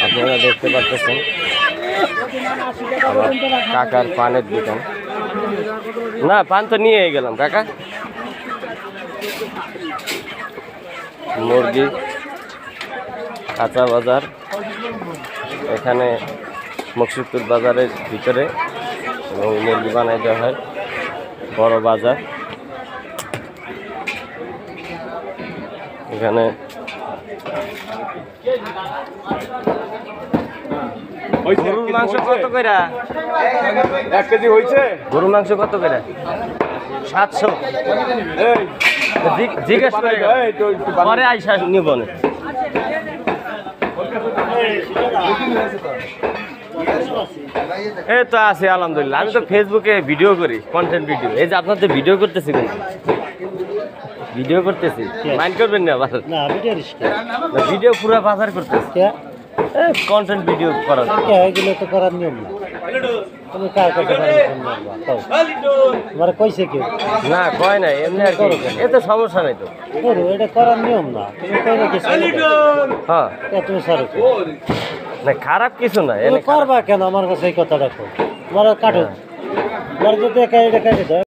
আপনারা দেখতে পাচ্ছেন আমার কাকার পানের দোকান। না, পান তো নিয়ে গেলাম কাকা। মুরগি কাঁচা বাজার, এখানে মুকসুদপুর বাজারের ভিতরে, এবং মুরগি বানাই দেওয়া হয়। বড় বাজার, এখানে গরুর মাংস কত করে? 1 কেজি হয়েছে। গরুর মাংস কত করে? 700। জিজ্ঞেস করে পরে আইসা নিব না। এই তো আছে আলহামদুলিল্লাহ। আমি তো ফেসবুকে ভিডিও করি, কন্টেন্ট ভিডিও। এই যে আপনার তো ভিডিও করতেছি, ভিডিও করতেছি, মাইন্ড করবেন না আবার? না ভিডিও পুরো বাজার করতেছি, কন্টেন্ট ভিডিও করার। এগুলো তো করার নিয়ম না। তুমি কার কাছে তোমার কইছে কেউ? না কয় নাই, এমনি আর কি। এতে সমস্যা নাই তো, করো, এটা করার নিয়ম না। তুমি কই রেখে হ্যাঁ তুমি সারো না, খারাপ কিছু না। করবা কেন? আমার কাছে এই কথাটা কো, তোমার কাটো, তোমার যদি একা এটা কাটে দাও।